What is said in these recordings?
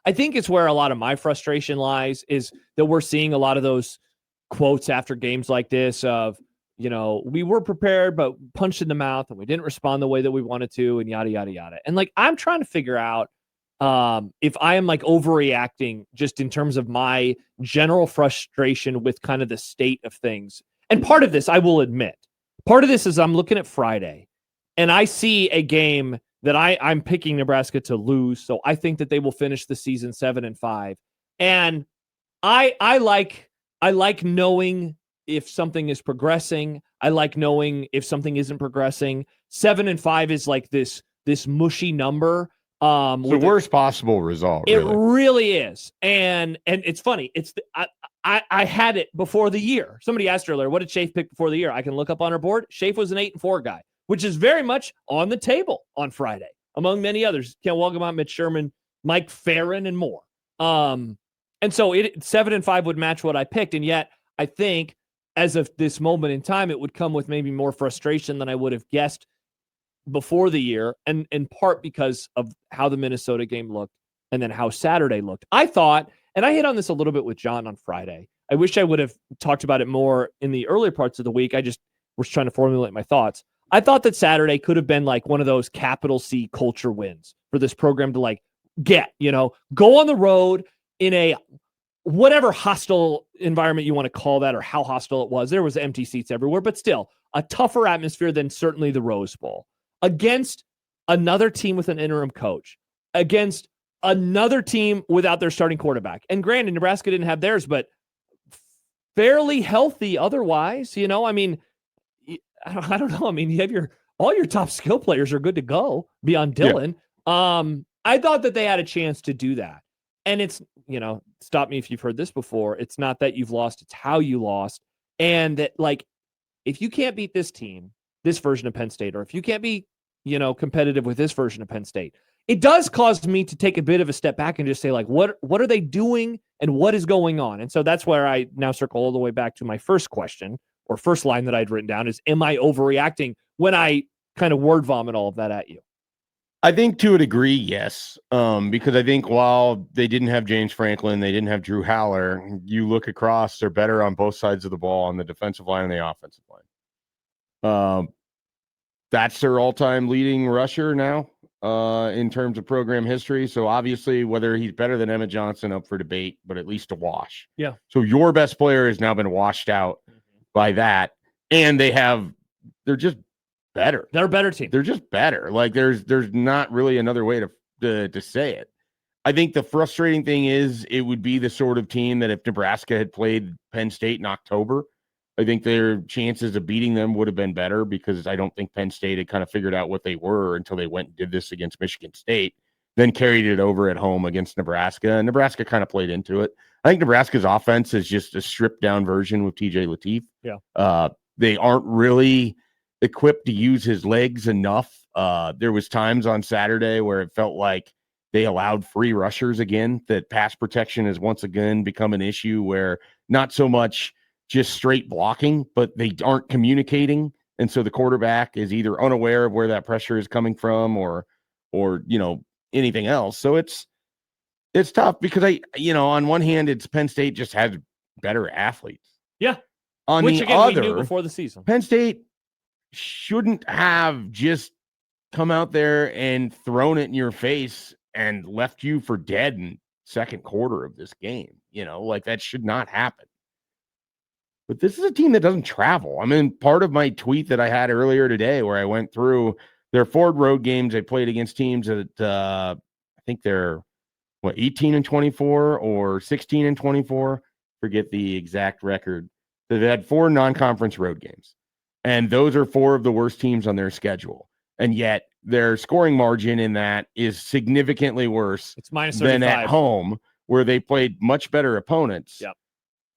I think it's where a lot of my frustration lies, is that we're seeing a lot of those quotes after games like this of, we were prepared, but punched in the mouth and we didn't respond the way that we wanted to, and yada, yada, yada. And like, I'm trying to figure out if I am like overreacting just in terms of my general frustration with kind of the state of things. And part of this, I will admit, part of this is I'm looking at Friday and I see a game that I'm picking Nebraska to lose. So I think that they will finish the season 7-5. And I like knowing if something is progressing. I like knowing if something isn't progressing. 7-5 is like this mushy number. The worst possible result. It really is. And it's funny. I had it before the year. Somebody asked earlier, what did Schaef pick before the year? I can look up on her board. Schaef was an 8-4 guy, which is very much on the table on Friday, among many others. Ken Walgamont, Mitch Sherman, Mike Farron, and more. And so 7-5 would match what I picked. And yet I think as of this moment in time, it would come with maybe more frustration than I would have guessed before the year, and in part because of how the Minnesota game looked and then how Saturday looked. I thought, and I hit on this a little bit with John on Friday, I wish I would have talked about it more in the earlier parts of the week. I just was trying to formulate my thoughts. I thought that Saturday could have been like one of those capital C culture wins for this program to like go on the road in a whatever hostile environment you want to call that, or how hostile it was. There was empty seats everywhere, but still a tougher atmosphere than certainly the Rose Bowl, against another team with an interim coach, against another team without their starting quarterback. And granted, Nebraska didn't have theirs, but fairly healthy otherwise. I mean, I don't know. I mean, you have all your top skill players are good to go beyond Dylan. Yeah. I thought that they had a chance to do that. And it's, stop me if you've heard this before. It's not that you've lost, it's how you lost. And that, like, if you can't beat this team, this version of Penn State, or if you can't be, competitive with this version of Penn State, it does cause me to take a bit of a step back and just say, like, what are they doing and what is going on? And so that's where I now circle all the way back to my first question, or first line that I'd written down, is, am I overreacting when I kind of word vomit all of that at you? I think to a degree, yes. Because I think while they didn't have James Franklin, they didn't have Drew Haller, you look across, they're better on both sides of the ball, on the defensive line and the offensive line. That's their all-time leading rusher now in terms of program history. So obviously, whether he's better than Emmett Johnson, up for debate, but at least a wash. Yeah. So your best player has now been washed out by that. And they're just better. They're a better team. They're just better. Like, there's not really another way to say it. I think the frustrating thing is, it would be the sort of team that if Nebraska had played Penn State in October, I think their chances of beating them would have been better, because I don't think Penn State had kind of figured out what they were until they went and did this against Michigan State, then carried it over at home against Nebraska. And Nebraska kind of played into it. I think Nebraska's offense is just a stripped down version with TJ Lateef. Yeah. They aren't really equipped to use his legs enough. There was times on Saturday where it felt like they allowed free rushers again, that pass protection has once again become an issue, where not so much just straight blocking, but they aren't communicating. And so the quarterback is either unaware of where that pressure is coming from, or anything else. So it's tough, because on one hand, it's Penn State just had better athletes. Yeah. On Which, the again, other, we knew before the season. Penn State shouldn't have just come out there and thrown it in your face and left you for dead in second quarter of this game. Like, that should not happen. But this is a team that doesn't travel. I mean, part of my tweet that I had earlier today, where I went through their 4 road games, they played against teams that I think they're 18-24 or 16-24. Forget the exact record. So they had 4 non-conference road games, and those are 4 of the worst teams on their schedule. And yet their scoring margin in that is significantly worse than at home, where they played much better opponents. Yep.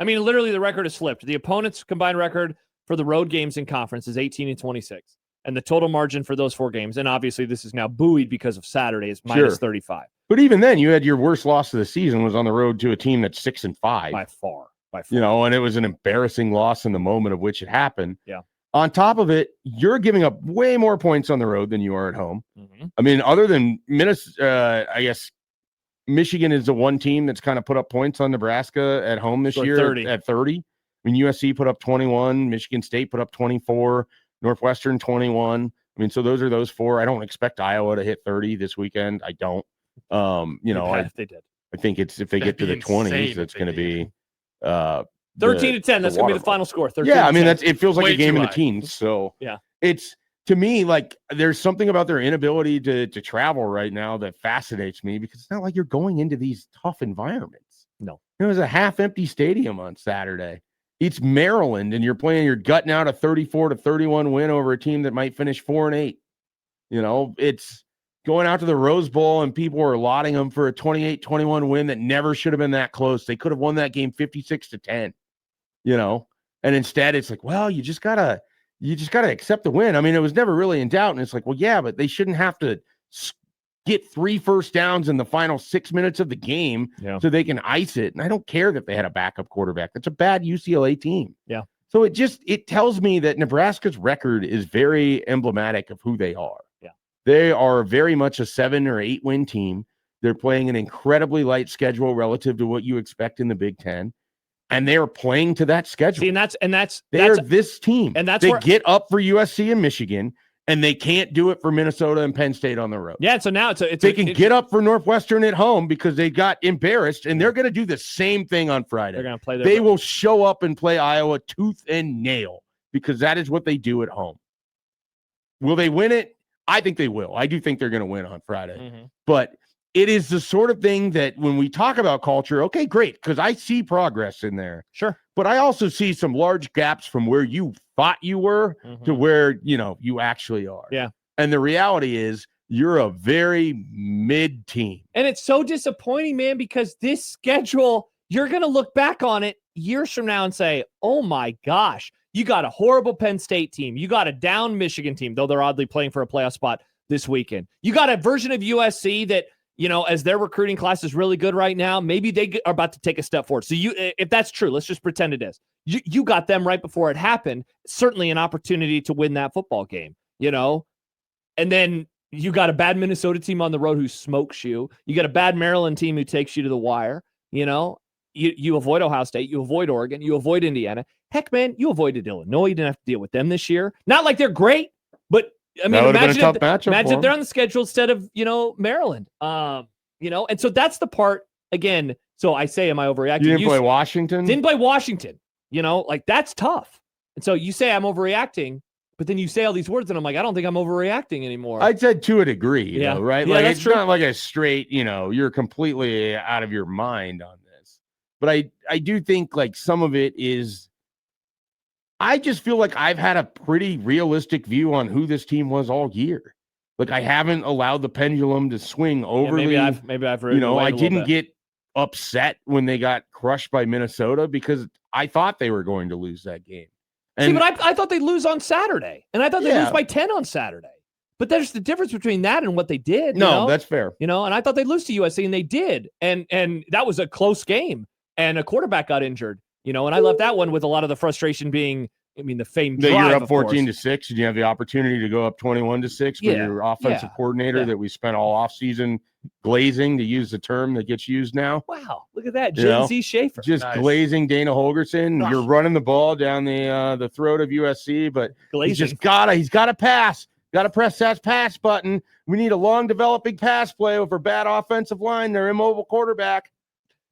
I mean, literally, the record is flipped. The opponent's combined record for the road games in conference is 18-26. And the total margin for those 4 games, and obviously this is now buoyed because of Saturday, is minus 35. But even then, you had your worst loss of the season was on the road to a team that's 6-5. By far. And it was an embarrassing loss in the moment of which it happened. Yeah. On top of it, you're giving up way more points on the road than you are at home. Mm-hmm. I mean, other than Minnesota, I guess Michigan is the one team that's kind of put up points on Nebraska at home this year 30. at 30. I mean, USC put up 21, Michigan State put up 24, Northwestern 21. I mean, so those are those four. I don't expect Iowa to hit 30 this weekend. I don't. They did. I think it's if they get to the 20s, that's going to be 13-10. That's going to be the final score. 13-10. Yeah, I mean, it feels like Way a game too in the high. teens. So yeah, it's, to me, like there's something about their inability to travel right now that fascinates me, because it's not like you're going into these tough environments. No, it was a half-empty stadium on Saturday. It's Maryland, and you're gutting out a 34-31 win over a team that might finish 4-8. You know, it's going out to the Rose Bowl, and people are lauding them for a 28-21 win that never should have been that close. They could have won that game 56-10. You know, and instead it's like, well, you just gotta accept the win. I mean, it was never really in doubt, and it's like, well, yeah, but they shouldn't have to get 3 first downs in the final 6 minutes of the game so they can ice it. And I don't care that they had a backup quarterback. That's a bad UCLA team. Yeah. So it tells me that Nebraska's record is very emblematic of who they are. Yeah. They are very much a 7 or 8 win team. They're playing an incredibly light schedule relative to what you expect in the Big Ten. And they are playing to that schedule. See, and that's this team. And that's they where, get up for USC and Michigan, and they can't do it for Minnesota and Penn State on the road. Yeah, so now they can get up for Northwestern at home because they got embarrassed, and they're going to do the same thing on Friday. They're going to play. They will show up and play Iowa tooth and nail, because that is what they do at home. Will they win it? I think they will. I do think they're going to win on Friday. Mm-hmm. But it is the sort of thing that when we talk about culture, okay, great, because I see progress in there. Sure. But I also see some large gaps from where you thought you were to where, you actually are. Yeah. And the reality is you're a very mid team. And it's so disappointing, man, because this schedule, you're going to look back on it years from now and say, oh my gosh, you got a horrible Penn State team. You got a down Michigan team, though they're oddly playing for a playoff spot this weekend. You got a version of USC that, as their recruiting class is really good right now, maybe they are about to take a step forward. So if that's true, let's just pretend it is. You got them right before it happened. Certainly an opportunity to win that football game, and then you got a bad Minnesota team on the road who smokes you. You got a bad Maryland team who takes you to the wire. You avoid Ohio State, you avoid Oregon, you avoid Indiana. Heck, man, you avoided Illinois. You didn't have to deal with them this year. Not like they're great, but I mean, imagine if they're on the schedule instead of, Maryland, and so that's the part again. So I say, am I overreacting? You didn't play Washington? Didn't play Washington, that's tough. And so you say I'm overreacting, but then you say all these words and I'm like, I don't think I'm overreacting anymore. I'd say to a degree, right? Yeah, like that's it's true. not like a straight, you're completely out of your mind on this. But I do think like some of it is, I just feel like I've had a pretty realistic view on who this team was all year. Like I haven't allowed the pendulum to swing overly. Yeah, maybe I've I didn't get upset when they got crushed by Minnesota because I thought they were going to lose that game. And, see, but I thought they'd lose on Saturday, and I thought they'd lose by 10 on Saturday. But there's the difference between that and what they did. No, that's fair. And I thought they'd lose to USC, and they did. And that was a close game, and a quarterback got injured. And I left that one with a lot of the frustration being, the famed drive, you're up 14-6, and you have the opportunity to go up 21-6 with your offensive coordinator that we spent all offseason glazing, to use the term that gets used now. Wow, look at that, Gen Z Schaefer. Just glazing Dana Holgerson. Gosh. You're running the ball down the throat of USC, but he's got to pass. Got to press that pass button. We need a long developing pass play over bad offensive line. Their immobile quarterback.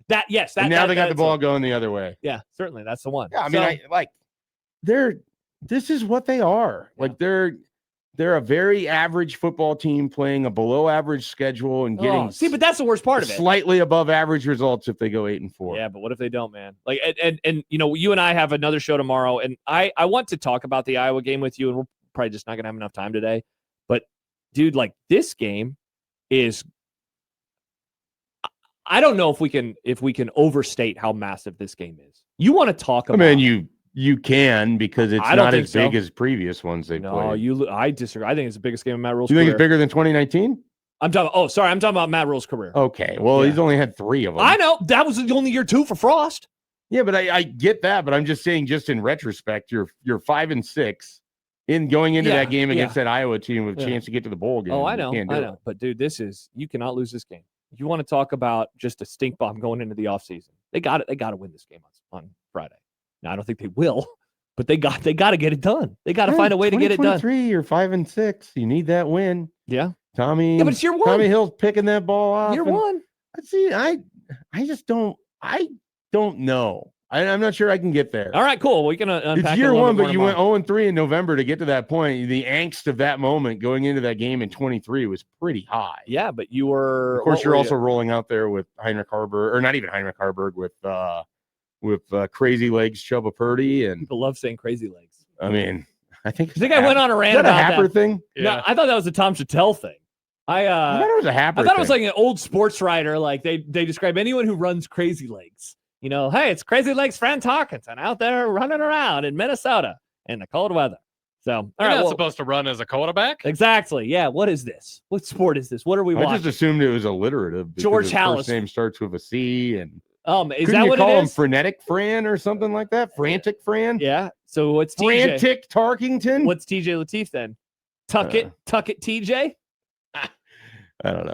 Now they got the ball going the other way. Yeah, certainly that's the one. Yeah, I mean, this is what they are. Yeah. Like they're a very average football team playing a below average schedule and getting but that's the worst part of it. Slightly above average results if they go 8-4. Yeah, but what if they don't, man? Like and you and I have another show tomorrow, and I want to talk about the Iowa game with you, and we're probably just not gonna have enough time today. But dude, like this game is, I don't know if we can overstate how massive this game is. You want to talk about? I mean, you can, because it's not as big as previous ones they played. I disagree. I think it's the biggest game in Matt Rule's career. You think career. It's bigger than 2019? I'm talking about Matt Rule's career. Okay. Well, he's only had 3 of them. I know. That was only year 2 for Frost. Yeah, but I get that. But I'm just saying, just in retrospect, you're 5-6 in going into that game against that Iowa team with a chance to get to the bowl game. Oh, I know. But dude, you cannot lose this game. You want to talk about just a stink bomb going into the offseason. They got it. They got to win this game on Friday. Now, I don't think they will, but they got to get it done. They got to find a way to get it done. 2023 or 5-6. You need that win. Yeah. Tommy. Yeah, but it's year one. Tommy Hill's picking that ball off. Year one. See, I just don't know. I'm not sure I can get there. All right, cool. We're gonna unpack it's year one, but you tomorrow. went 0-3 in November to get to that point. The angst of that moment going into that game in 23 was pretty high. Yeah, but you were. Of course, you're also rolling out there with Heinrich Harburg, or not even Heinrich Harburg, with Crazy Legs Chubba Purdy, and people love saying Crazy Legs. I mean, I think I went on a rant about that. Happer thing? Yeah. No, I thought that was a Tom Chattel thing. I thought it was a Happer. I thought it was like an old sports writer. Like they describe anyone who runs Crazy Legs. You know, hey, it's Crazy Legs Fran Tarkenton out there running around in Minnesota in the cold weather. So, all You're right, not supposed to run as a quarterback. Exactly. Yeah. What is this? What sport is this? What are we watching? I just assumed it was alliterative. George his Hallis. First name starts with a C, and is that what it is? Call him Frenetic Fran or something like that? Frantic Fran. Yeah. So what's TJ? Frantic Tarkington. What's TJ Lateef then? Tuck it, TJ. I don't know.